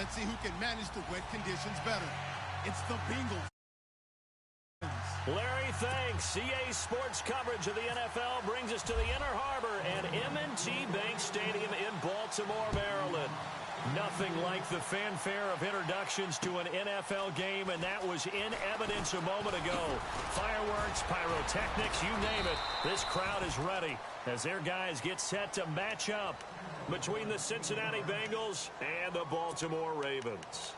Let's see who can manage the wet conditions better. It's the Bengals. Larry, thanks. CA Sports coverage of the NFL brings us to the Inner Harbor at M&T Bank Stadium in Baltimore, Maryland. Nothing like the fanfare of introductions to an NFL game, and that was in evidence a moment ago. Fireworks, pyrotechnics, you name it. This crowd is ready as their guys get set to match up between the Cincinnati Bengals and the Baltimore Ravens.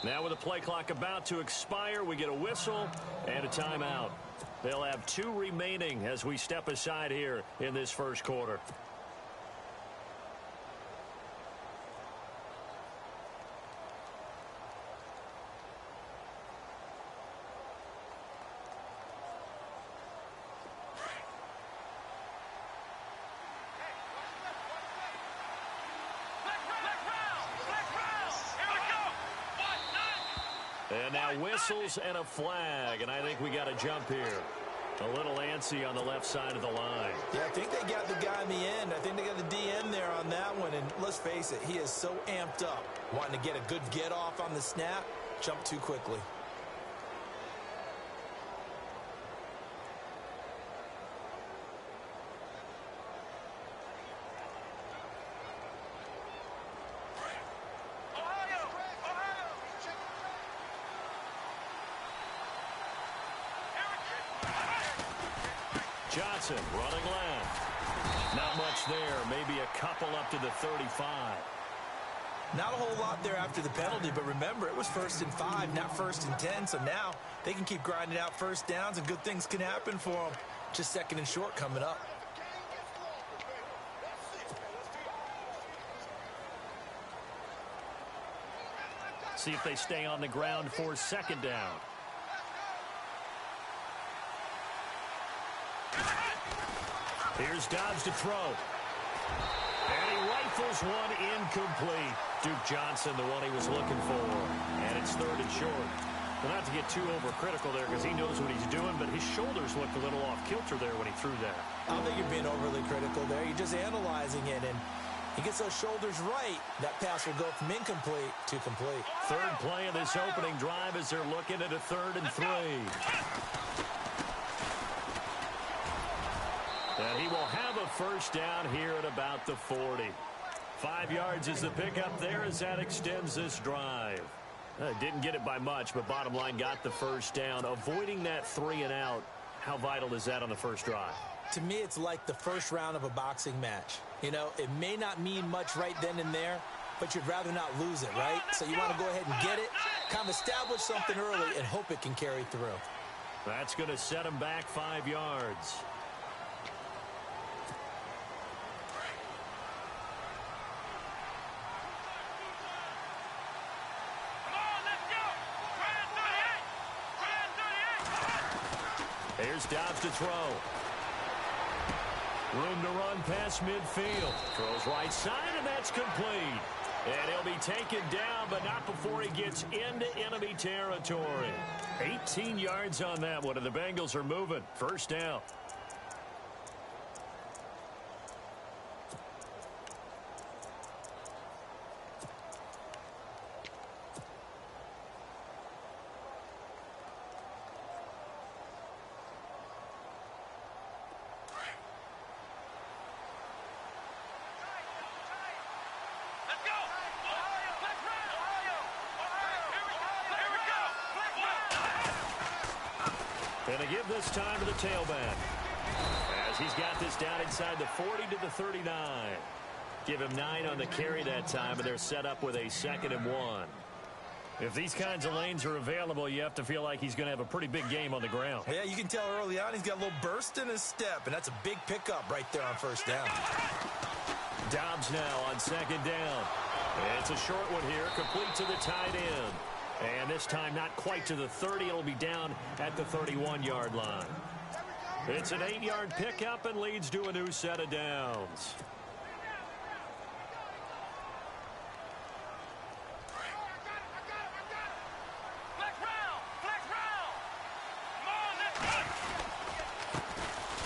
Now with the play clock about to expire, we get a whistle and a timeout. They'll have 2 remaining as we step aside here in this first quarter. And now whistles and a flag, and I think we got a jump here. A little antsy on the left side of the line. Yeah, I think they got the guy in the end. I think they got the DN there on that one, and let's face it, he is so amped up, wanting to get a good get off on the snap, jump too quickly. Johnson running left. Not much there. Maybe a couple up to the 35. Not a whole lot there after the penalty, but remember, it was 1st and 5, not 1st and 10, so now they can keep grinding out first downs and good things can happen for them. Just 2nd and short coming up. See if they stay on the ground for 2nd down. Here's Dobbs to throw. And he rifles one incomplete. Duke Johnson, the one he was looking for. And it's 3rd and short. Well, not to get too overcritical there because he knows what he's doing, but his shoulders looked a little off kilter there when he threw that. I don't think you're being overly critical there. You're just analyzing it, and he gets those shoulders right. That pass will go from incomplete to complete. 3rd play of this opening drive as they're looking at a 3rd and 3. And he will have a first down here at about the 40. 5 yards is the pickup there as that extends this drive. Didn't get it by much, but bottom line got the first down. Avoiding that 3 and out, how vital is that on the first drive? To me, it's like the first round of a boxing match. You know, it may not mean much right then and there, but you'd rather not lose it, right? So you want to go ahead and get it, kind of establish something early, and hope it can carry through. That's going to set him back 5 yards. Here's Dobbs to throw. Room to run past midfield. Throws right side, and that's complete. And he'll be taken down, but not before he gets into enemy territory. 18 yards on that one, and the Bengals are moving. First down. And they give this time to the tailback as he's got this down inside the 40 to the 39. Give him 9 on the carry that time, and they're set up with a 2nd and 1. If these kinds of lanes are available, you have to feel like he's going to have a pretty big game on the ground. Yeah, you can tell early on he's got a little burst in his step, and that's a big pickup right there on first down. Dobbs now on 2nd down. It's a short one here, complete to the tight end. And this time not quite to the 30. It'll be down at the 31-yard line. It's an 8-yard pickup and leads to a new set of downs.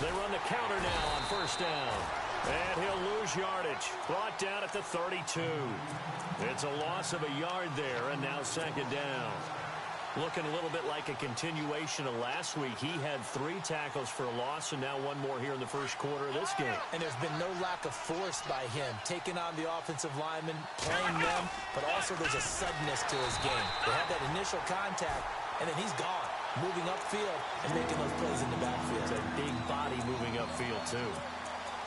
They run the counter now on first down. And he'll lose yardage. Brought down at the 32. It's a loss of a yard there, and now second down. Looking a little bit like a continuation of last week. He had 3 tackles for a loss, and now 1 more here in the first quarter of this game. And there's been no lack of force by him, taking on the offensive linemen, playing them, but also there's a suddenness to his game. They have that initial contact, and then he's gone, moving upfield and making those plays in the backfield. It's a big body moving upfield, too.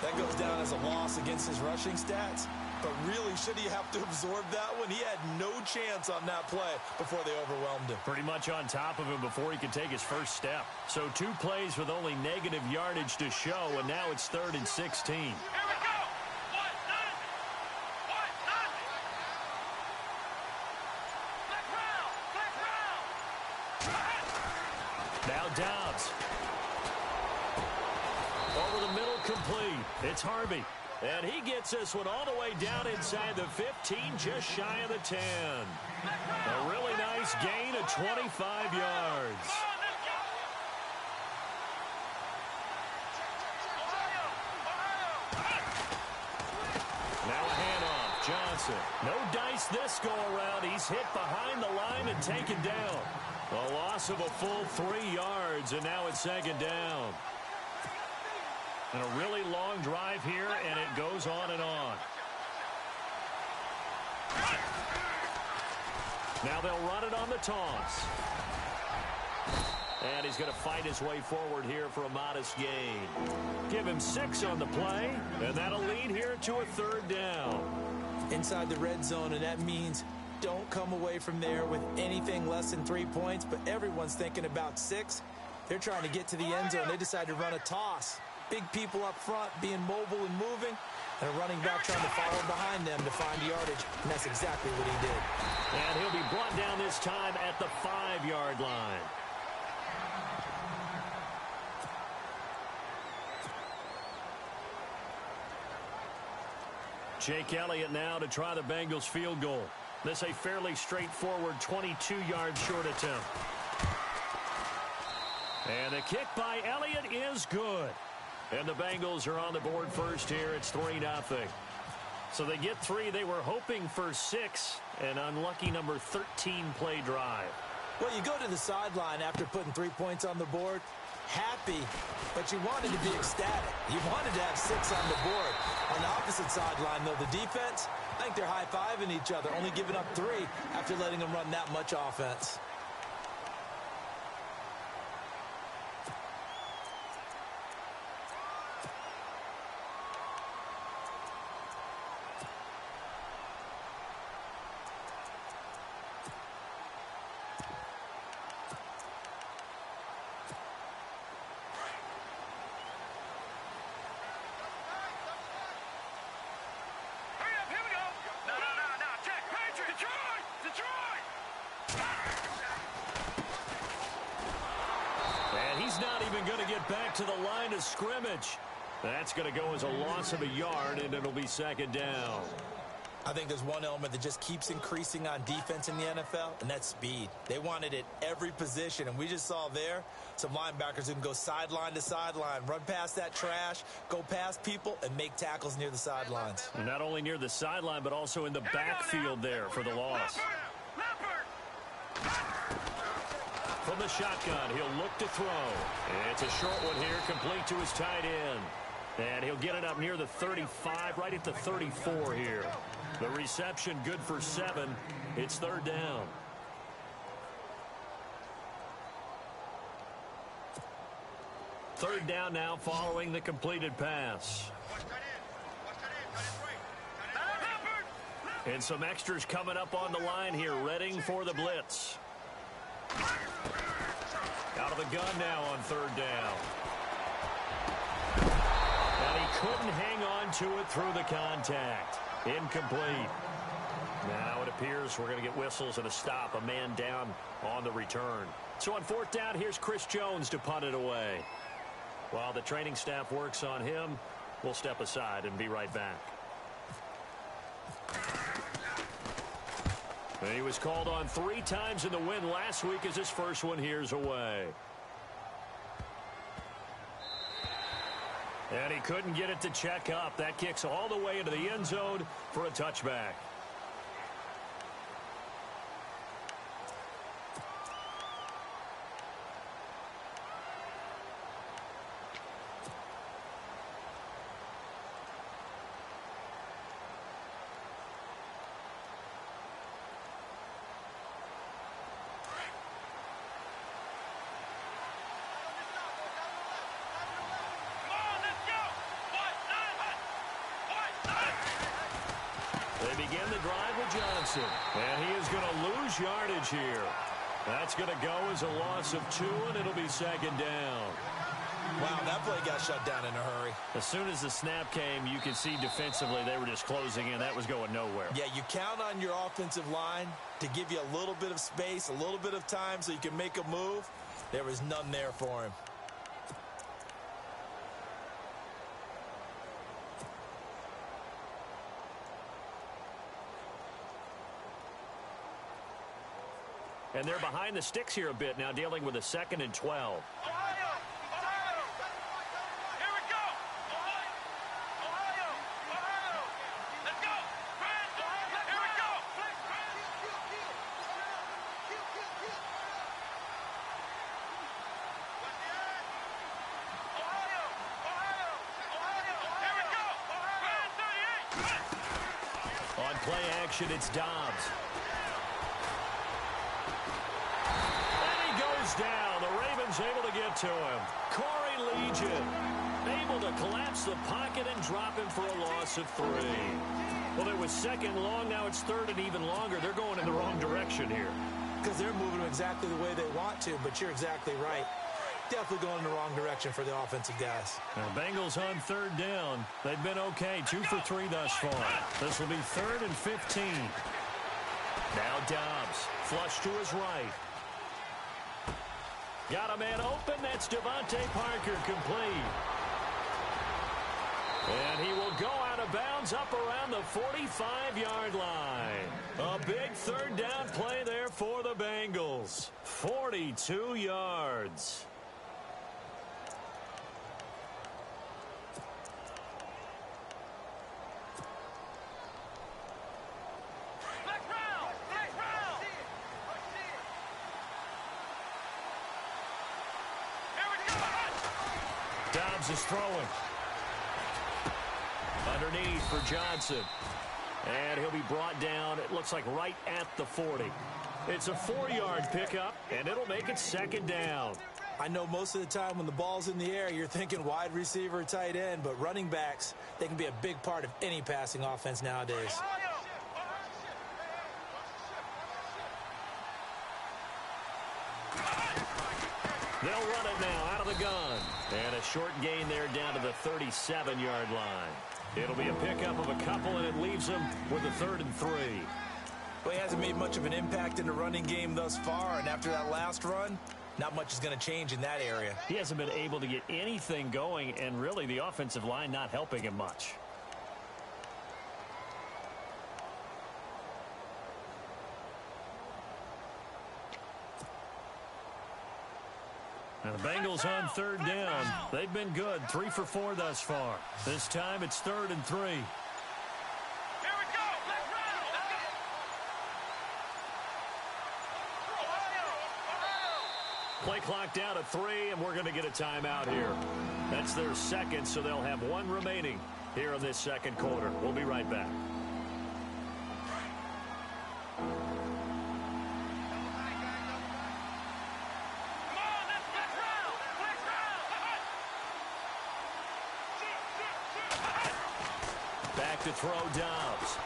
That goes down as a loss against his rushing stats. But really, should he have to absorb that one? He had no chance on that play before they overwhelmed him. Pretty much on top of him before he could take his first step. So 2 plays with only negative yardage to show, and now it's 3rd and 16. Here we go! What? Nothing! What? Nothing! Flex round! Now Downs. Over the middle, complete. It's Harvey. And he gets this one all the way down inside the 15, just shy of the 10. A really nice gain of 25 yards. Now a handoff. Johnson. No dice this go-around. He's hit behind the line and taken down. A loss of a full 3 yards, and now it's second down. And a really long drive here, and it goes on and on. Now they'll run it on the toss. And he's going to fight his way forward here for a modest gain. Give him 6 on the play, and that'll lead here to a 3rd down. Inside the red zone, and that means don't come away from there with anything less than 3 points, but everyone's thinking about 6. They're trying to get to the end zone. They decide to run a toss. Big people up front being mobile and moving, and a running back trying to follow behind them to find yardage, and that's exactly what he did. And he'll be brought down this time at the 5-yard line. Jake Elliott now to try the Bengals field goal. This a fairly straightforward 22-yard short attempt. And the kick by Elliott is good. And the Bengals are on the board first here. It's 3-0. So they get 3. They were hoping for 6. An unlucky number 13 play drive. Well, you go to the sideline after putting 3 points on the board, happy, but you wanted to be ecstatic. You wanted to have 6 on the board. On the opposite sideline, though, the defense, I think they're high-fiving each other, only giving up 3 after letting them run that much offense. Going to get back to the line of scrimmage. That's going to go as a loss of a yard, and it'll be second down. I think there's one element that just keeps increasing on defense in the NFL, and that's speed. They want it at every position, and we just saw there some linebackers who can go sideline to sideline, run past that trash, go past people, and make tackles near the sidelines. And not only near the sideline, but also in the backfield there for the loss. From the shotgun, he'll look to throw. It's a short one here, complete to his tight end. And he'll get it up near the 35, right at the 34 here. The reception good for 7. It's 3rd down. Third down now following the completed pass. And some extras coming up on the line here, readying for the blitz. Out of the gun now on 3rd down. And he couldn't hang on to it through the contact. Incomplete. Now it appears we're going to get whistles and a stop. A man down on the return. So on fourth down, here's Chris Jones to punt it away. While the training staff works on him, we'll step aside and be right back. And he was called on 3 times in the win last week as his first one here's away. And he couldn't get it to check up. That kicks all the way into the end zone for a touchback. They begin the drive with Johnson. And he is going to lose yardage here. That's going to go as a loss of 2, and it'll be second down. Wow, that play got shut down in a hurry. As soon as the snap came, you could see defensively they were just closing in. That was going nowhere. Yeah, you count on your offensive line to give you a little bit of space, a little bit of time so you can make a move. There was none there for him. And they're behind the sticks here a bit now, dealing with a 2nd and 12. On play action, it's Dobbs. Down. The Ravens able to get to him. Corey Legion able to collapse the pocket and drop him for a loss of 3. Well, it was 2nd long. Now it's 3rd and even longer. They're going in the wrong direction here. Because they're moving exactly the way they want to, but you're exactly right. Definitely going in the wrong direction for the offensive guys. Now, Bengals on 3rd down. They've been okay. 2 for 3 thus far. This will be 3rd and 15. Now Dobbs. Flush to his right. Got a man open. That's Devontae Parker, complete. And he will go out of bounds up around the 45-yard line. A big 3rd down play there for the Bengals. 42 yards. Dobbs is throwing. Underneath for Johnson. And he'll be brought down, it looks like right at the 40. It's a 4-yard pickup, and it'll make it 2nd down. I know most of the time when the ball's in the air, you're thinking wide receiver, tight end, but running backs, they can be a big part of any passing offense nowadays. They'll run it now out of the gun. And a short gain there down to the 37-yard line. It'll be a pickup of a couple, and it leaves them with a 3rd and 3. Well, he hasn't made much of an impact in the running game thus far, and after that last run, not much is going to change in that area. He hasn't been able to get anything going, and really the offensive line not helping him much. And the Bengals on 3rd down. They've been good. 3 for 4 thus far. This time it's 3rd and 3. Play clock down to 3, and we're going to get a timeout here. That's their 2nd, so they'll have 1 remaining here in this 2nd quarter. We'll be right back. Back to throw Dobbs.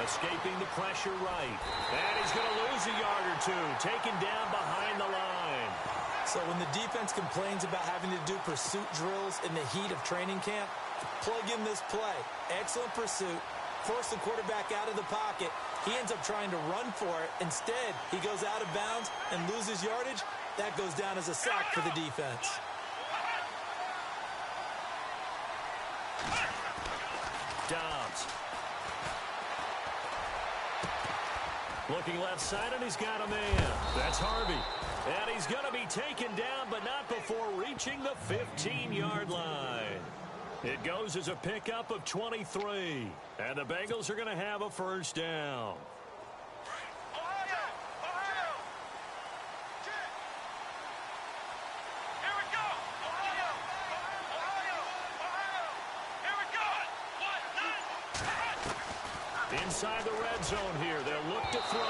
Escaping the pressure right. And he's going to lose a yard or 2. Taken down behind the line. So when the defense complains about having to do pursuit drills in the heat of training camp, plug in this play. Excellent pursuit, force the quarterback out of the pocket. He ends up trying to run for it. Instead, he goes out of bounds and loses yardage. That goes down as a sack for the defense. Dobbs. Looking left side, and he's got a man. That's Harvey. And he's going to be taken down, but not before reaching the 15-yard line. It goes as a pickup of 23. And the Bengals are going to have a first down. Inside the red zone here, they'll look to throw.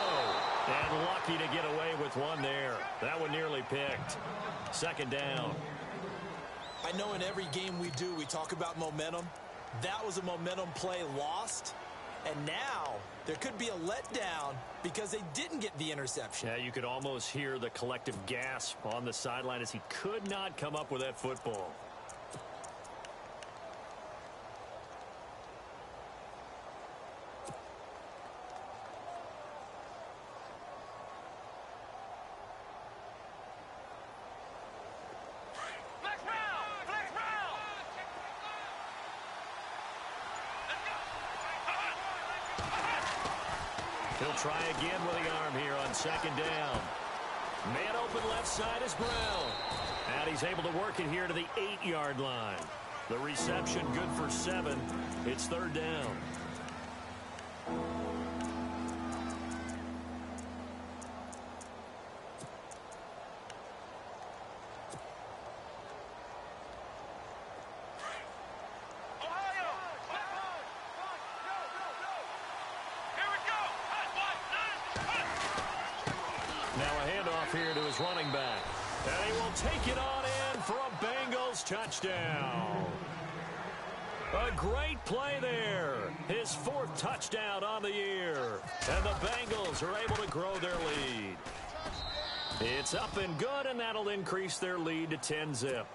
And lucky to get away with one there. That one nearly picked. Second down. I know in every game we do, we talk about momentum. That was a momentum play lost. And now there could be a letdown because they didn't get the interception. Yeah, you could almost hear the collective gasp on the sideline as he could not come up with that football. He'll try again with the arm here on second down. Man open left side is Brown. And he's able to work it here to the 8-yard line. The reception good for 7. It's third down. Here to his running back. And he will take it on in for a Bengals touchdown. A great play there. His 4th touchdown on the year. And the Bengals are able to grow their lead. It's up and good, and that'll increase their lead to 10-zip.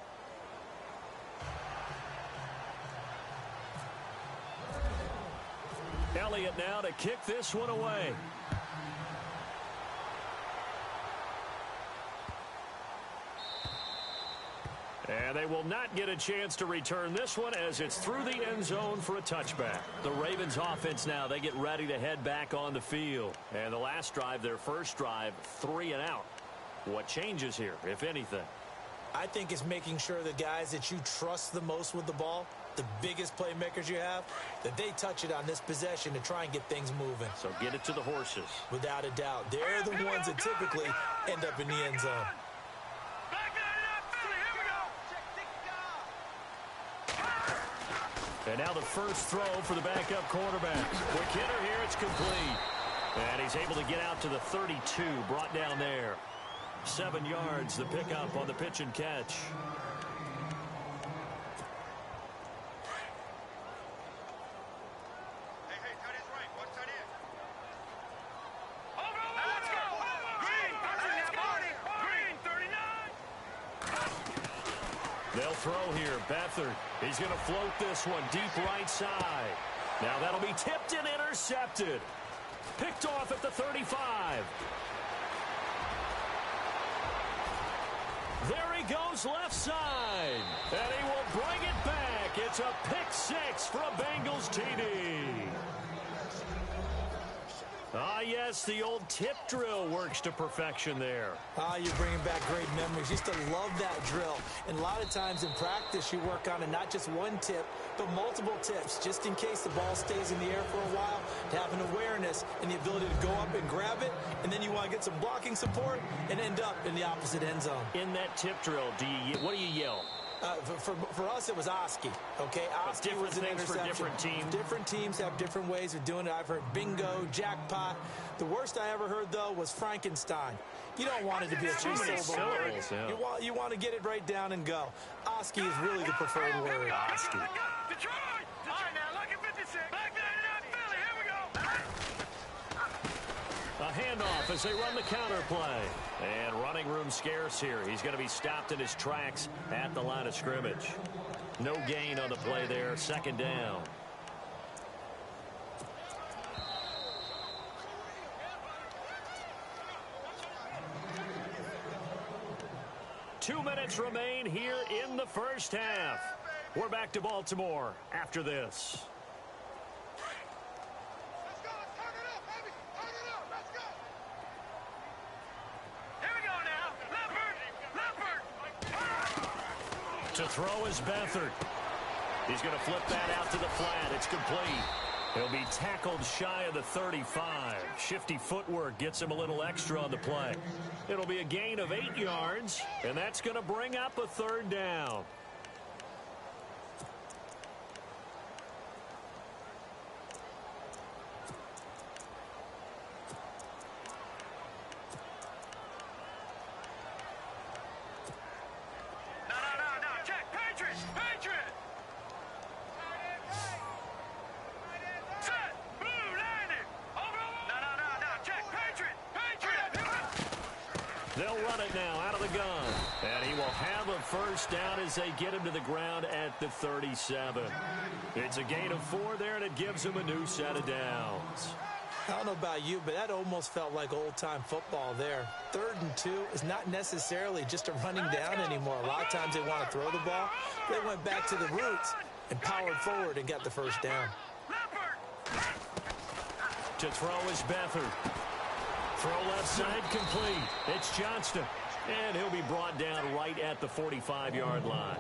Elliott now to kick this one away. And they will not get a chance to return this one as it's through the end zone for a touchback. The Ravens offense now, they get ready to head back on the field. And the last drive, their first drive, 3 and out. What changes here, if anything? I think it's making sure the guys that you trust the most with the ball, the biggest playmakers you have, that they touch it on this possession to try and get things moving. So get it to the horses. Without a doubt. They're the ones that typically end up in the end zone. And now the first throw for the backup quarterback. Quick hitter here, it's complete. And he's able to get out to the 32, brought down there. 7 yards, the pickup on the pitch and catch. They'll throw here. Beathard. He's going to float this one deep right side. Now that'll be tipped and intercepted. Picked off at the 35. There he goes left side. And he will bring it back. It's a pick 6 for a Bengals TD. Ah, yes, the old tip drill works to perfection there. Ah, you're bringing back great memories. Used to love that drill. And a lot of times in practice, you work on it, not just one tip, but multiple tips, just in case the ball stays in the air for a while, to have an awareness and the ability to go up and grab it, and then you want to get some blocking support and end up in the opposite end zone. In that tip drill, what do you yell? For us, it was Oski, okay? Oski was an interception. For different teams. Different teams have different ways of doing it. I've heard bingo, jackpot. The worst I ever heard, though, was Frankenstein. You don't want it to be a three-syllable word. Yeah. You want to get it right down and go. Oski is really the preferred word. Oski. A handoff as they run the counter play. And running room scarce here. He's going to be stopped in his tracks at the line of scrimmage. No gain on the play there. Second down. 2 minutes remain here in the first half. We're back to Baltimore after this. Let's go. Turn it up, baby. Turn it up. Let's go. Here we go now. Leopard. To throw is Beathard. He's going to flip that out to the flat. It's complete. He'll be tackled shy of the 35. Shifty footwork gets him a little extra on the play. It'll be a gain of 8 yards, and that's going to bring up a third down. No. Check. Patriot. Set. Blue landing. Over. No. Check. Patriot. They'll run it now out of the gun. And he will have a first down as they get him to the ground at the 37. It's a gain of 4 there, and it gives him a new set of downs. I don't know about you, but that almost felt like old-time football there. 3rd and 2 is not necessarily just a running down anymore. A lot of times they want to throw the ball. They went back to the roots and powered forward and got the first down. To throw is Beathard. Throw left side complete. It's Johnston. And he'll be brought down right at the 45-yard line.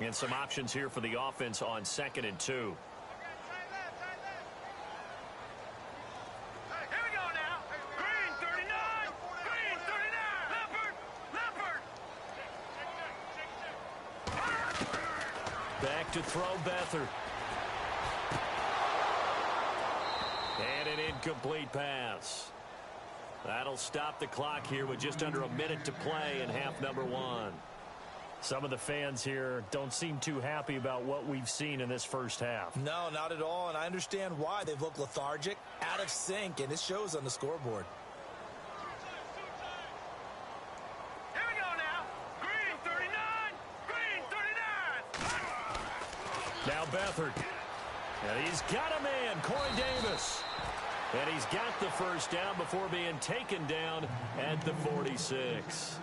And some options here for the offense on 2nd and 2. Here we go now. Green 39. Green 39. Leopard. Back to throw Beathard. And an incomplete pass. That'll stop the clock here with just under a minute to play in half number 1. Some of the fans here don't seem too happy about what we've seen in this first half. No, not at all, and I understand why. They've looked lethargic, out of sync, and it shows on the scoreboard. Here we go now. Green 39. Green 39. Now Beathard. And he's got a man, Corey Davis. And he's got the first down before being taken down at the 46.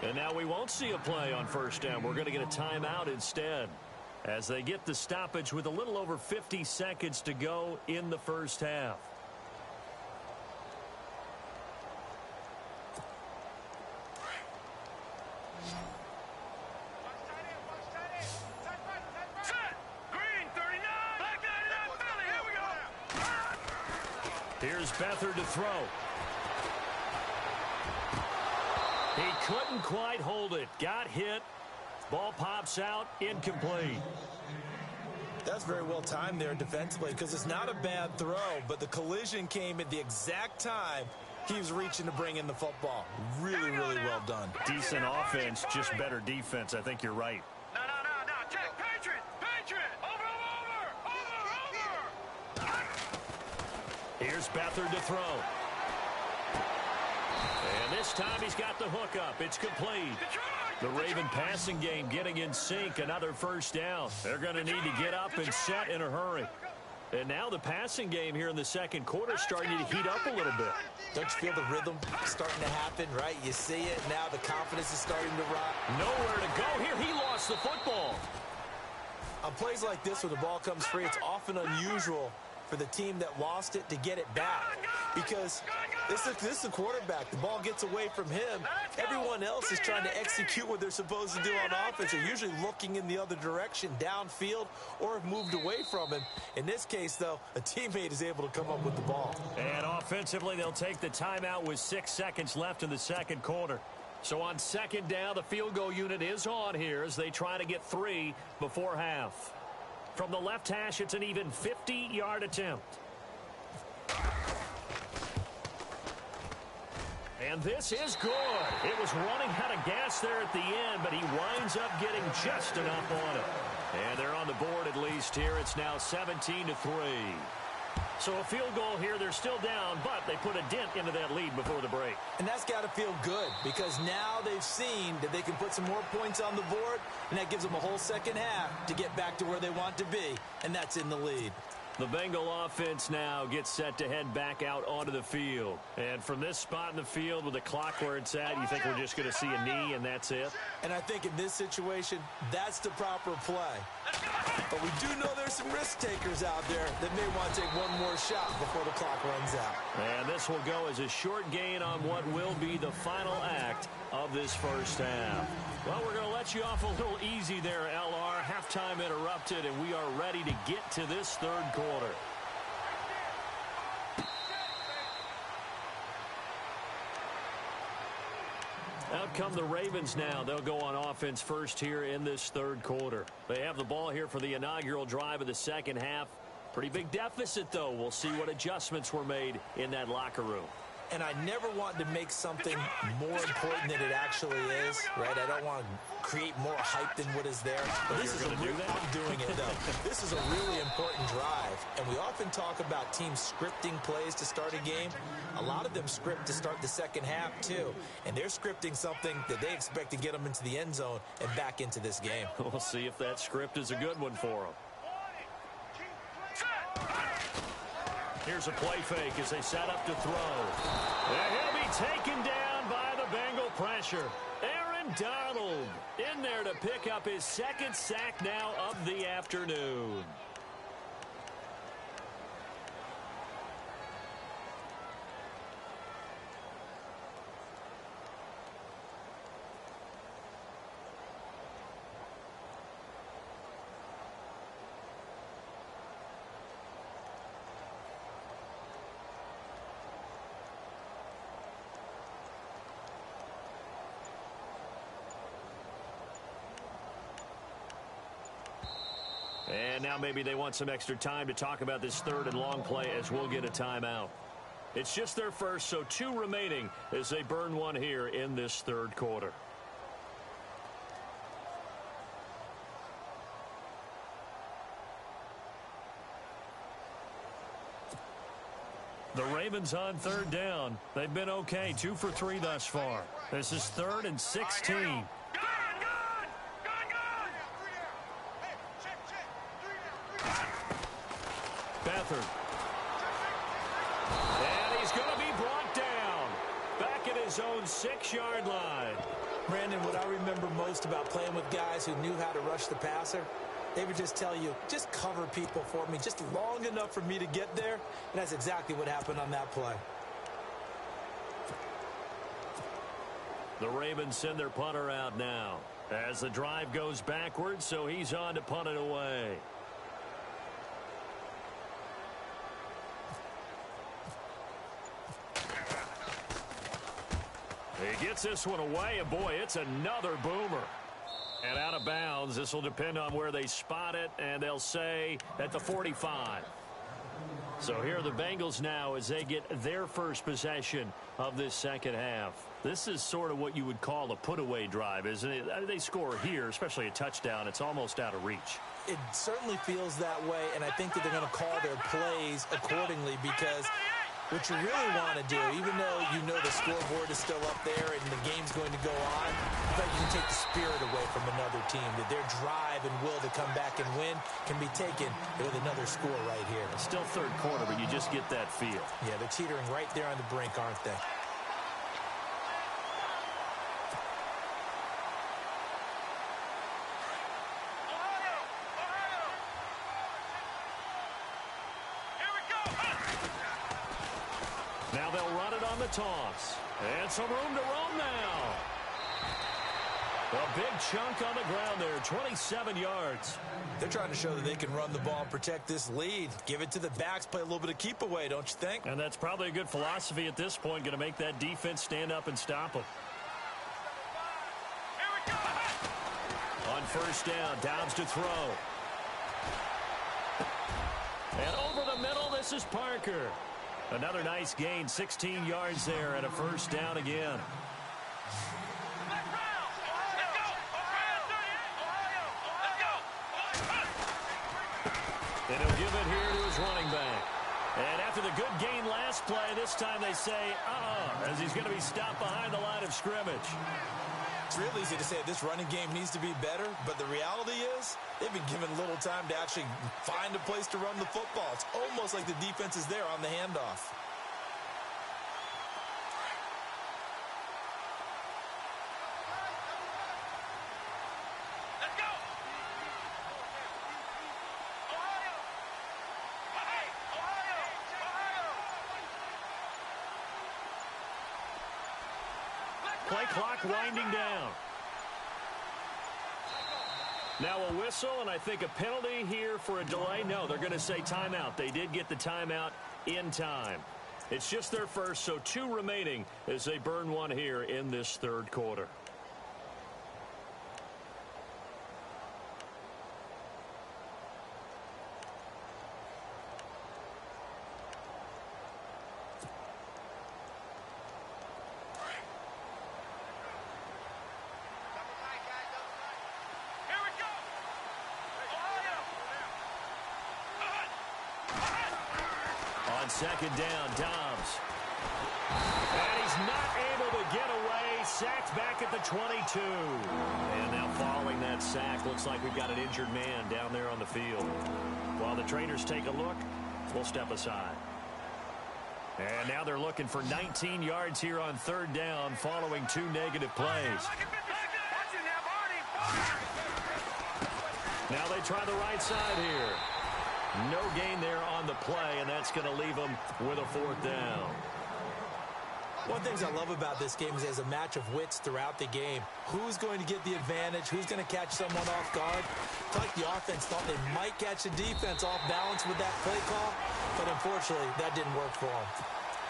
And now we won't see a play on first down. We're going to get a timeout instead as they get the stoppage with a little over 50 seconds to go in the first half. Set. Green 39. Black 99 Philly. Here we go. Here's Beathard to throw. He couldn't quite hold it. Got hit. Ball pops out. Incomplete. That's very well timed there defensively because it's not a bad throw, but the collision came at the exact time he was reaching to bring in the football. Really, really well done. Decent offense, just better defense. I think you're right. No. Check. Patriot. Over. Here's Beathard to throw. And this time he's got the hook up. It's complete. The Raven passing game getting in sync. Another first down. They're going to need to get up and set in a hurry. And now the passing game here in the second quarter starting to heat up a little bit. Don't you feel the rhythm starting to happen, right? You see it. Now the confidence is starting to rise. Nowhere to go here. He lost the football. On plays like this where the ball comes free, it's often unusual for the team that lost it to get it back because this is the quarterback. The ball gets away from him. Everyone else is trying to execute what they're supposed to do on offense. They're usually looking in the other direction, downfield, or have moved away from him. In this case, though, a teammate is able to come up with the ball. And offensively, they'll take the timeout with 6 seconds left in the second quarter. So on second down, the field goal unit is on here as they try to get 3 before half. From the left hash, it's an even 50-yard attempt. And this is good. It was running out of gas there at the end, but he winds up getting just enough on it. And they're on the board at least here. It's now 17-3. So a field goal here. They're still down, but they put a dent into that lead before the break. And that's got to feel good because now they've seen that they can put some more points on the board, and that gives them a whole second half to get back to where they want to be, and that's in the lead. The Bengal offense now gets set to head back out onto the field. And from this spot in the field with the clock where it's at, you think we're just going to see a knee and that's it? And I think in this situation, that's the proper play. But we do know there's some risk takers out there that may want to take one more shot before the clock runs out. And this will go as a short gain on what will be the final act of this first half. Well, we're going to let you off a little easy there, LR. Halftime interrupted, and we are ready to get to this third quarter. Out come the Ravens now. They'll go on offense first here in this third quarter. They have the ball here for the inaugural drive of the second half. Pretty big deficit, though. We'll see what adjustments were made in that locker room. And I never want to make something more important than it actually is, right? I don't want to create more hype than what is there. But this is I'm doing it, though. This is a really important drive. And we often talk about teams scripting plays to start a game. A lot of them script to start the second half, too. And they're scripting something that they expect to get them into the end zone and back into this game. We'll see if that script is a good one for them. Here's a play fake as they set up to throw. And he'll be taken down by the Bengal pressure. Aaron Donald in there to pick up his second sack now of the afternoon. And now maybe they want some extra time to talk about this third and long play as we'll get a timeout. It's just their first, so 2 remaining as they burn one here in this third quarter. The Ravens on third down. They've been okay, 2 for 3 thus far. This is 3rd and 16. Beathard. And he's going to be brought down back at his own 6-yard line. Brandon, what I remember most about playing with guys who knew how to rush the passer, they would just tell you, just cover people for me, just long enough for me to get there. And that's exactly what happened on that play. The Ravens send their punter out now as the drive goes backwards, so he's on to punt it away. He gets this one away, and boy, it's another boomer. And out of bounds, this will depend on where they spot it, and they'll say at the 45. So here are the Bengals now as they get their first possession of this second half. This is sort of what you would call a put-away drive, isn't it? I mean, they score here, especially a touchdown. It's almost out of reach. It certainly feels that way, and I think that they're going to call their plays accordingly because what you really want to do, even though you know the scoreboard is still up there and the game's going to go on, but you can take the spirit away from another team, that their drive and will to come back and win can be taken with another score right here. It's still third quarter, but you just get that feel. Yeah, they're teetering right there on the brink, aren't they? Now they'll run it on the toss. And some room to roam now. A big chunk on the ground there, 27 yards. They're trying to show that they can run the ball and protect this lead. Give it to the backs, play a little bit of keep away, don't you think? And that's probably a good philosophy at this point, going to make that defense stand up and stop them. On first down, Downs to throw. And over the middle, this is Parker. Another nice gain, 16 yards there, and a first down again. And he'll give it here to his running back. And after the good gain last play, this time they say, as he's going to be stopped behind the line of scrimmage. It's real easy to say this running game needs to be better, but the reality is they've been given little time to actually find a place to run the football. It's almost like the defense is there on the handoff. Let's go. Ohio. Ohio. Play clock winding down. Now a whistle, and I think a penalty here for a delay. No, they're going to say timeout. They did get the timeout in time. It's just their first, so 2 remaining as they burn one here in this third quarter. Here we go. Ohio. On second down, Dobbs. And he's not able to get away. Sacked back at the 22. And now following that sack, looks like we've got an injured man down there on the field. While the trainers take a look, we'll step aside. And now they're looking for 19 yards here on third down following 2 negative plays. Now they try the right side here. No gain there on the play, and that's going to leave them with a 4th down. One of the things I love about this game is there's a match of wits throughout the game. Who's going to get the advantage? Who's going to catch someone off guard? It's like the offense thought they might catch the defense off balance with that play call, but unfortunately, that didn't work for them.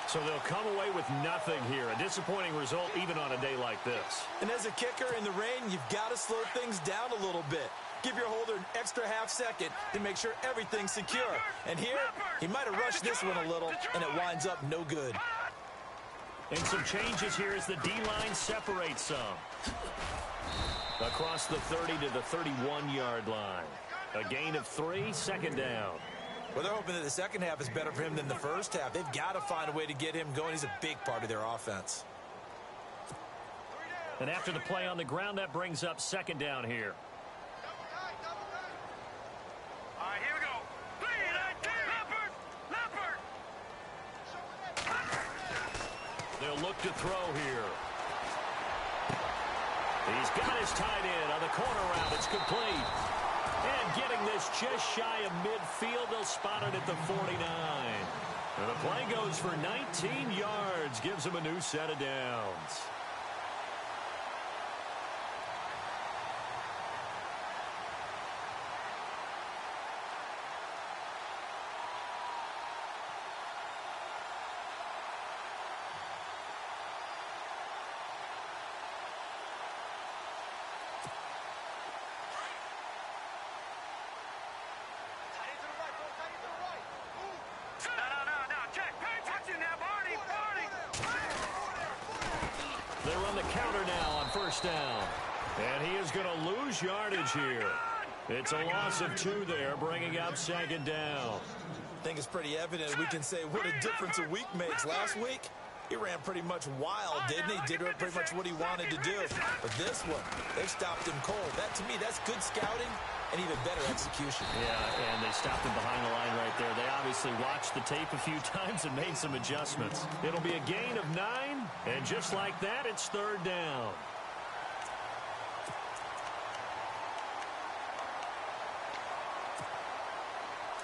So they'll come away with nothing here. A disappointing result even on a day like this. And as a kicker in the rain, you've got to slow things down a little bit. Give your holder an extra half second to make sure everything's secure. And here, he might have rushed this one a little, and it winds up no good. And some changes here as the D-line separates some. Across the 30 to the 31-yard line. A gain of 3, second down. Well, they're hoping that the second half is better for him than the first half. They've got to find a way to get him going. He's a big part of their offense. And after the play on the ground, that brings up second down here. All right, here we go. Leopard. They'll look to throw here. He's got his tight end on the corner route. It's complete. And getting this just shy of midfield, they'll spot it at the 49. And the play goes for 19 yards, gives them a new set of downs. No. Check. Watching now, Barney. They run the counter now on first down. And he is going to lose yardage here. It's a loss of 2 there, bringing up second down. I think it's pretty evident. We can say what a difference a week makes. Last week, he ran pretty much wild, didn't he? Did pretty much what he wanted to do. But this one, they've stopped him cold. That, to me, that's good scouting and even better execution. Yeah, and they stopped him behind the line right there. They obviously watched the tape a few times and made some adjustments. It'll be a gain of 9, and just like that, it's third down.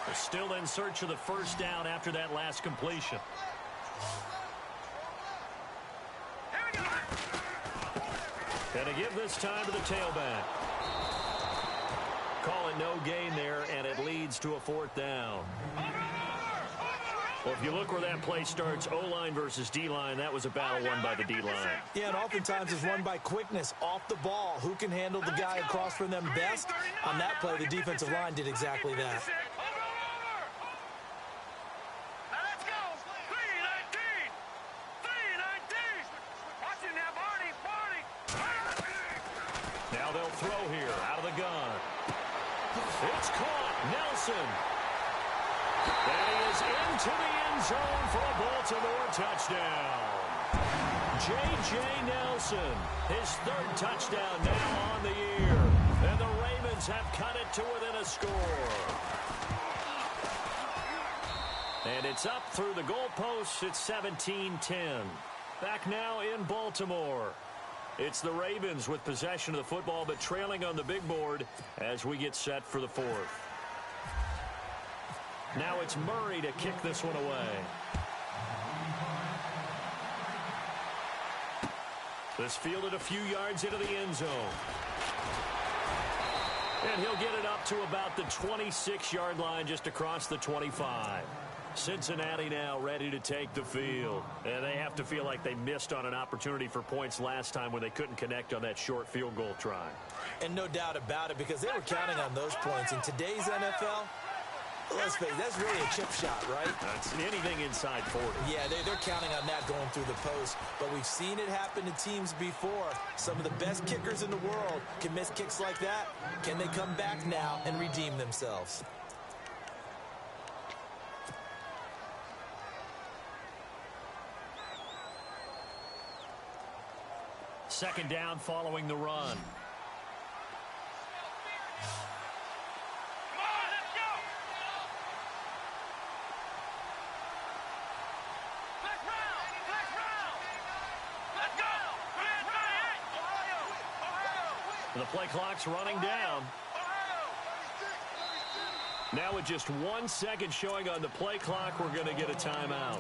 They're still in search of the first down after that last completion. And to give this time to the tailback. Call it no gain there, and it leads to a 4th down. Well, if you look where that play starts, O-line versus D-line, that was a battle won by the D-line. Yeah, and oftentimes it's won by quickness, off the ball. Who can handle the guy across from them best? On that play, the defensive line did exactly that. Now they'll throw here out of the gun. It's caught. Nelson. And he is into the end zone for a Baltimore touchdown. J.J. Nelson, his third touchdown now on the year. And the Ravens have cut it to within a score. And it's up through the goalposts. It's 17-10. Back now in Baltimore. It's the Ravens with possession of the football, but trailing on the big board as we get set for the fourth. Now it's Murray to kick this one away. This fielded a few yards into the end zone. And he'll get it up to about the 26-yard line, just across the 25. Cincinnati now ready to take the field. And they have to feel like they missed on an opportunity for points last time when they couldn't connect on that short field goal try. And no doubt about it, because they were counting on those points. In today's NFL, let's face it, that's really a chip shot, right? That's anything inside 40. Yeah, they're counting on that going through the post. But we've seen it happen to teams before. Some of the best kickers in the world can miss kicks like that. Can they come back now and redeem themselves? Second down following the run. The play clock's running down. Now with just 1 second showing on the play clock, we're going to get a timeout.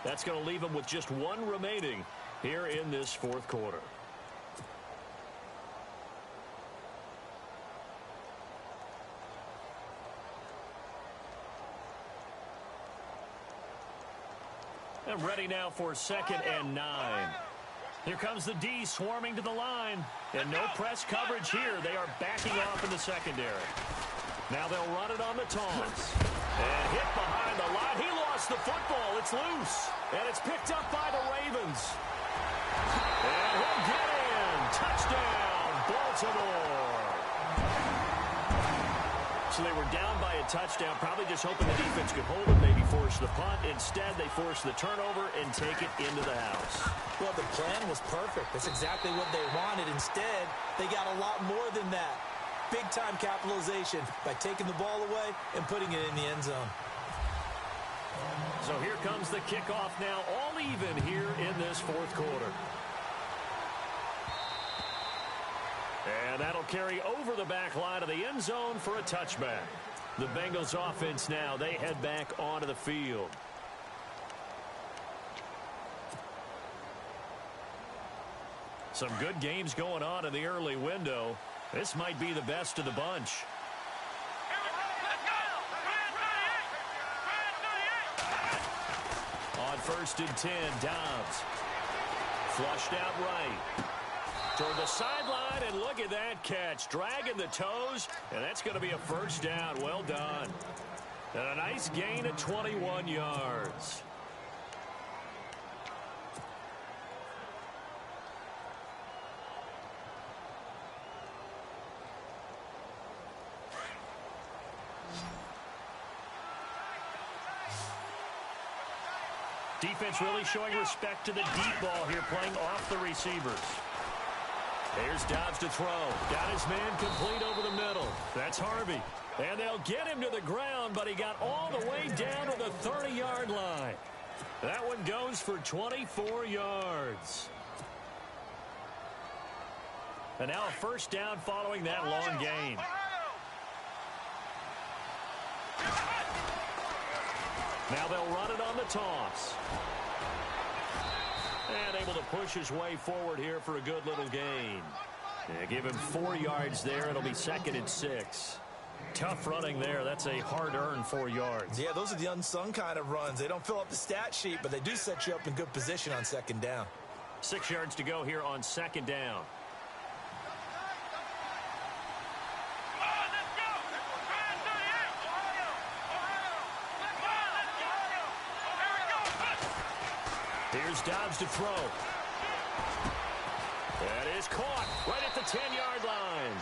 That's going to leave them with just one remaining here in this fourth quarter. And ready now for 2nd and 9. Here comes the D swarming to the line. And no press coverage here. They are backing off in the secondary. Now they'll run it on the toss. And hit behind the line. He lost the football. It's loose. And it's picked up by the Ravens. And he'll get in. Touchdown, Baltimore. So they were down by a touchdown, probably just hoping the defense could hold it, maybe force the punt. Instead, they force the turnover and take it into the house. Well, the plan was perfect. That's exactly what they wanted. Instead, they got a lot more than that. Big-time capitalization by taking the ball away and putting it in the end zone. So here comes the kickoff now, all even here in this fourth quarter. And that'll carry over the back line of the end zone for a touchback. The Bengals offense now, they head back onto the field. Some good games going on in the early window. This might be the best of the bunch. On 1st and 10, Dobbs. Flushed out right. Toward the sideline, and look at that catch. Dragging the toes, and that's going to be a first down. Well done. And a nice gain of 21 yards. Defense really showing respect to the deep ball here, playing off the receivers. Here's Dobbs to throw. Got his man complete over the middle. That's Harvey. And they'll get him to the ground, but he got all the way down to the 30-yard line. That one goes for 24 yards. And now a first down following that long gain. Now they'll run it on the toss. And able to push his way forward here for a good little gain. Yeah, give him 4 yards there. It'll be 2nd and 6. Tough running there. That's a hard-earned 4 yards. Yeah, those are the unsung kind of runs. They don't fill up the stat sheet, but they do set you up in good position on 2nd down. 6 yards to go here on 2nd down. Here's Dobbs to throw. That is caught right at the 10-yard line.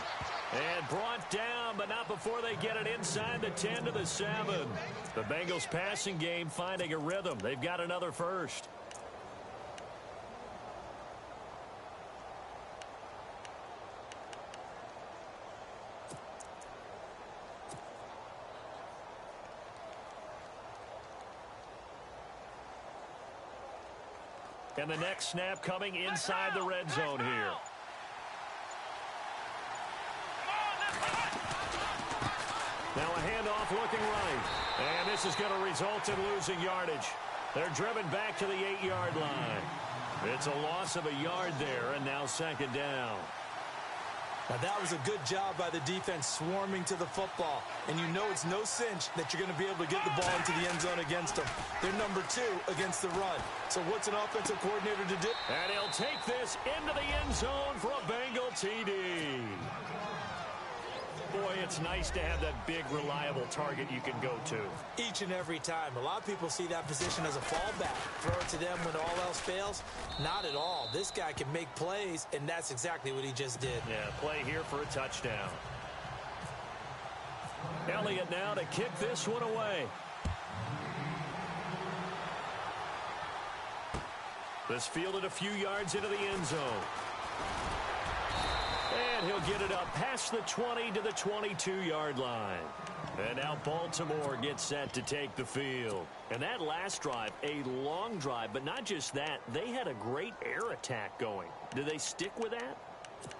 And brought down, but not before they get it inside the 10 to the 7. The Bengals passing game finding a rhythm. They've got another first. And the next snap coming inside the red zone here. Now a handoff looking right. And this is going to result in losing yardage. They're driven back to the 8-yard line. It's a loss of a yard there, and now second down. Now that was a good job by the defense swarming to the football. And you know it's no cinch that you're going to be able to get the ball into the end zone against them. They're number 2 against the run. So what's an offensive coordinator to do? And he'll take this into the end zone for a Bengal TD. Boy, it's nice to have that big, reliable target you can go to. Each and every time. A lot of people see that position as a fallback. Throw it to them when all else fails. Not at all. This guy can make plays, and that's exactly what he just did. Yeah, play here for a touchdown. Elliott now to kick this one away. This fielded a few yards into the end zone. And he'll get it up past the 20 to the 22-yard line. And now Baltimore gets set to take the field. And that last drive, a long drive, but not just that. They had a great air attack going. Do they stick with that?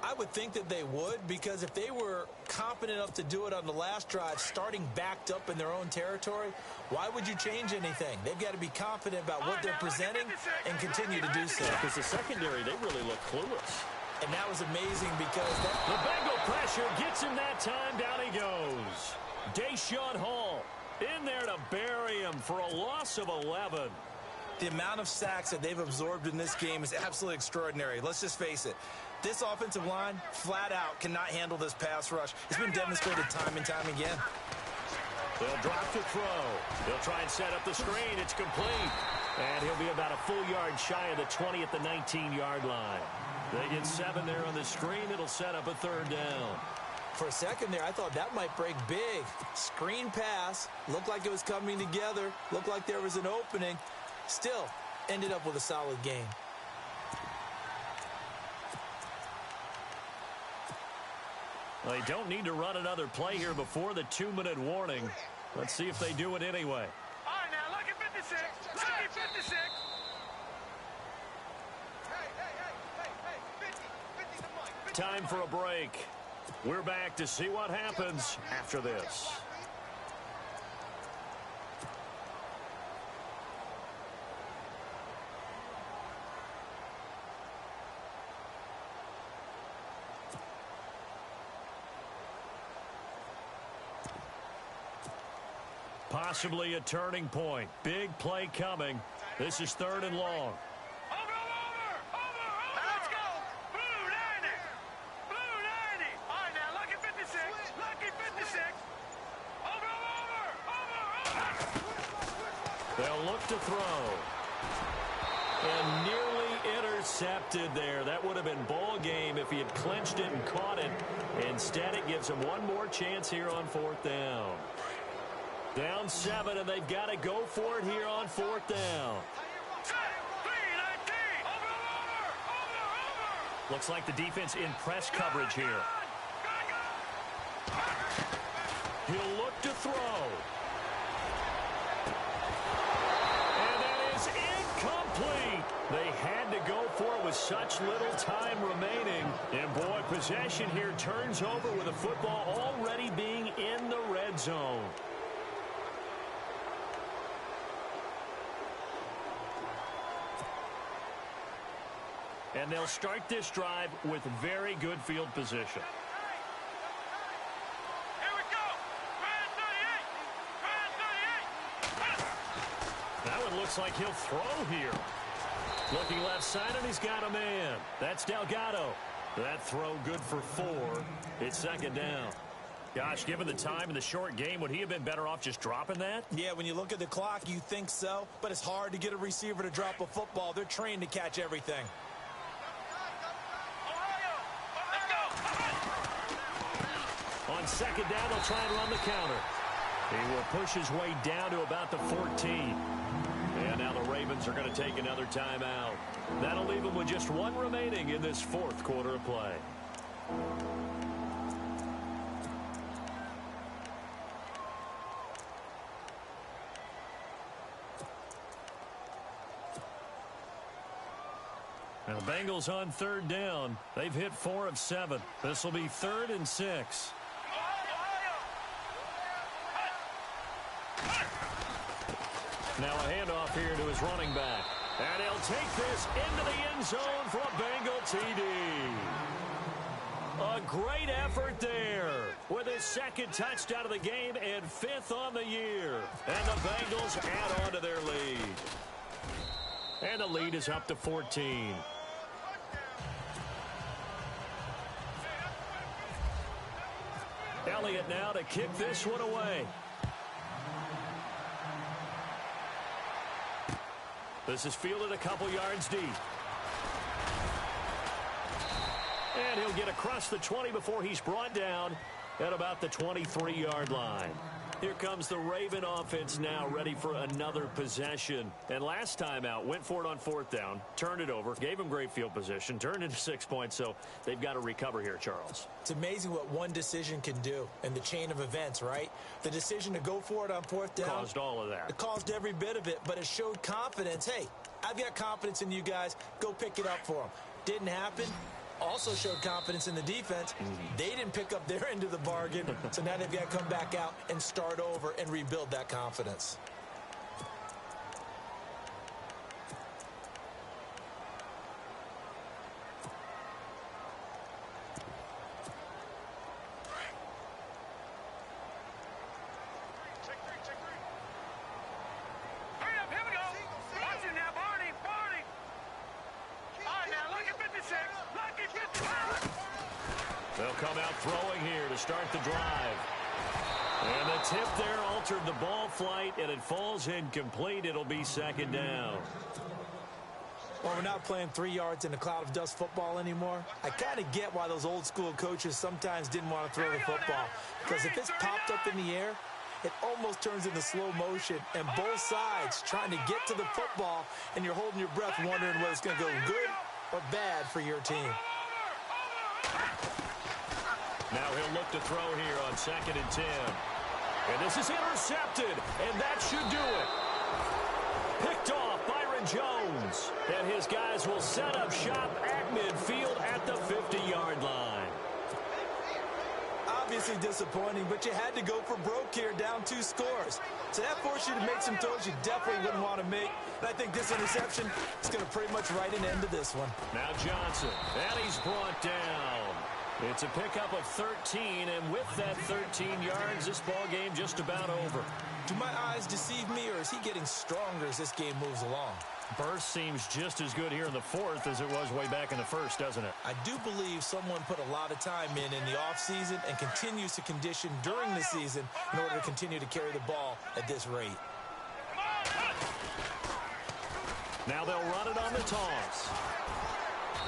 I would think that they would, because if they were confident enough to do it on the last drive, starting backed up in their own territory, why would you change anything? They've got to be confident about what they're presenting and continue to do so. Because the secondary, they really look clueless. And that was amazing because the Bengal pressure gets him that time. Down he goes. Deshaun Hall in there to bury him for a loss of 11. The amount of sacks that they've absorbed in this game is absolutely extraordinary. Let's just face it. This offensive line, flat out, cannot handle this pass rush. It's been demonstrated time and time again. They'll drop to throw. They'll try and set up the screen. It's complete. And he'll be about a full yard shy of the 20 at the 19-yard line. They get 7 there on the screen. It'll set up a third down. For a second there, I thought that might break big. Screen pass. Looked like it was coming together. Looked like there was an opening. Still, ended up with a solid game. Well, they don't need to run another play here before the 2-minute warning. Let's see if they do it anyway. All right, now, look at 56. Look at 56. Time for a break. We're back to see what happens after this. Possibly a turning point. Big play coming. This is 3rd and long. They'll look to throw. And nearly intercepted there. That would have been ball game if he had clinched it and caught it. Instead, it gives him one more chance here on 4th down. Down 7, and they've got to go for it here on 4th down. Looks like the defense in press coverage here. He'll look to throw. And that is incomplete. They had to go for it with such little time remaining. And boy, possession here turns over with the football already being in the red zone. And they'll start this drive with very good field position. Here we go. That one looks like he'll throw here. Looking left side, and he's got a man. That's Delgado. That throw good for 4. It's 2nd down. Gosh, given the time in the short game, would he have been better off just dropping that? Yeah, when you look at the clock, you think so. But it's hard to get a receiver to drop a football. They're trained to catch everything. On 2nd down, they'll try and run the counter. He will push his way down to about the 14. And now the Ravens are going to take another timeout. That'll leave them with just 1 remaining in this 4th quarter of play. Now the Bengals on third down. They've hit 4 of 7. This will be 3rd and 6. Now a handoff here to his running back. And he'll take this into the end zone for a Bengal TD. A great effort there with his 2nd touchdown of the game and 5th on the year. And the Bengals add on to their lead. And the lead is up to 14. Elliott now to kick this one away. This is fielded a couple yards deep. And he'll get across the 20 before he's brought down at about the 23-yard line. Here comes the Raven offense now, ready for another possession. And last time out, went for it on 4th down, turned it over, gave him great field position, turned into 6 points, so they've got to recover here, Charles. It's amazing what one decision can do in the chain of events, right? The decision to go for it on 4th down caused all of that. It caused every bit of it, but it showed confidence. Hey, I've got confidence in you guys. Go pick it up for them. Didn't happen. Also showed confidence in the defense. They didn't pick up their end of the bargain, so now they've got to come back out and start over and rebuild that confidence. They'll come out throwing here to start the drive. And the tip there altered the ball flight, and it falls incomplete. It'll be 2nd down. Well, we're not playing 3 yards in a cloud of dust football anymore. I kind of get why those old school coaches sometimes didn't want to throw the football. Because if it's popped up in the air, it almost turns into slow motion. And both sides trying to get to the football, and you're holding your breath wondering whether it's going to go good or bad for your team. Now he'll look to throw here on 2nd and 10. And this is intercepted, and that should do it. Picked off Byron Jones. And his guys will set up shop at midfield at the 50-yard line. Obviously disappointing, but you had to go for broke here, down 2 scores. So that forced you to make some throws you definitely wouldn't want to make. And I think this interception is going to pretty much write an end to this one. Now Johnson, and he's brought down. It's a pickup of 13, and with that 13 yards, this ball game just about over. Do my eyes deceive me, or is he getting stronger as this game moves along? Burst seems just as good here in the 4th as it was way back in the 1st, doesn't it? I do believe someone put a lot of time in the offseason and continues to condition during the season in order to continue to carry the ball at this rate. Now they'll run it on the toss.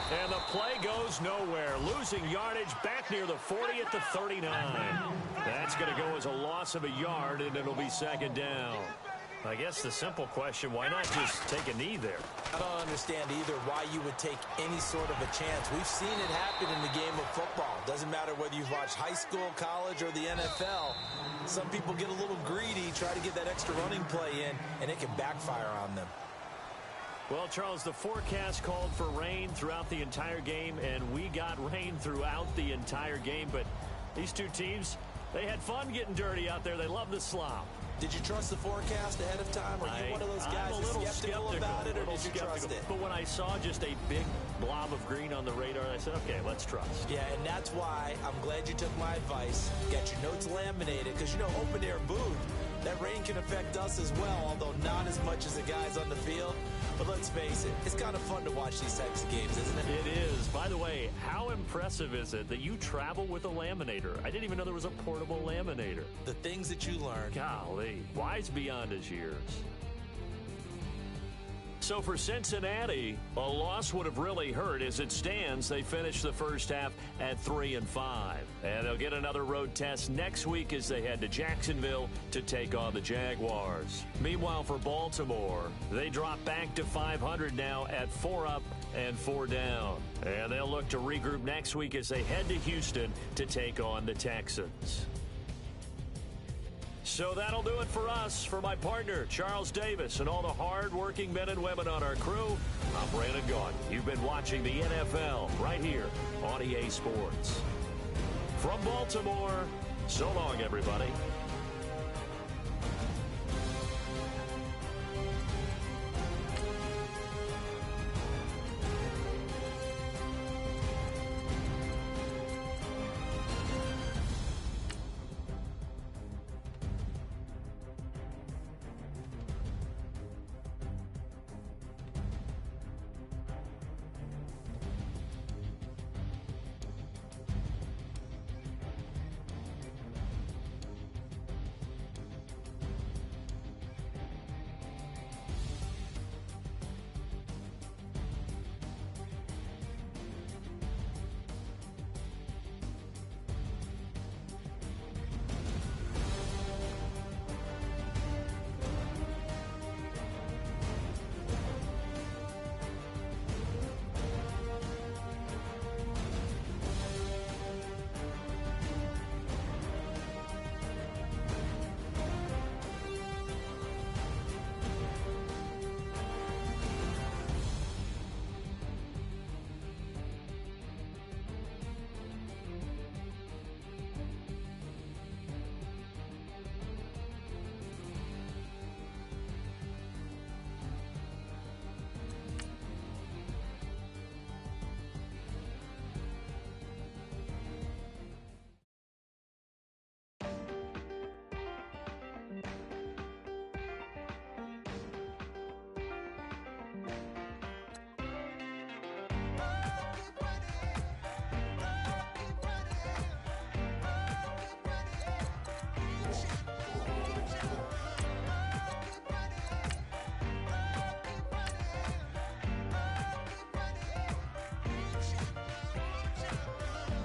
And the play goes nowhere. Losing yardage back near the 40 at the 39. That's going to go as a loss of a yard, and it'll be 2nd down. I guess the simple question, why not just take a knee there? I don't understand either why you would take any sort of a chance. We've seen it happen in the game of football. Doesn't matter whether you've watched high school, college, or the NFL. Some people get a little greedy, try to get that extra running play in, and it can backfire on them. Well, Charles, the forecast called for rain throughout the entire game, and we got rain throughout the entire game. But these two teams, they had fun getting dirty out there. They love the slop. Did you trust the forecast ahead of time? Are you one of those guys I'm a little skeptical about it, or did you trust it? But when I saw just a big blob of green on the radar, I said, okay, let's trust. Yeah, and that's why I'm glad you took my advice. Got your notes laminated, because, you know, open air booth, that rain can affect us as well, although not as much as the guys on the field. But let's face it, it's kind of fun to watch these types of games, isn't it? It is. By the way, how impressive is it that you travel with a laminator? I didn't even know there was a portable laminator. The things that you learn. Golly, wise beyond his years. So for Cincinnati, a loss would have really hurt. As it stands, they finished the first half at 3-5. And they'll get another road test next week as they head to Jacksonville to take on the Jaguars. Meanwhile, for Baltimore, they drop back to 500 now at 4 up and 4 down. And they'll look to regroup next week as they head to Houston to take on the Texans. So that'll do it for us. For my partner, Charles Davis, and all the hard-working men and women on our crew, I'm Brandon Gaudin. You've been watching the NFL right here on EA Sports. From Baltimore, so long, everybody.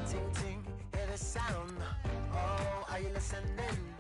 Ting ting, hear the sound. Oh, are you listening?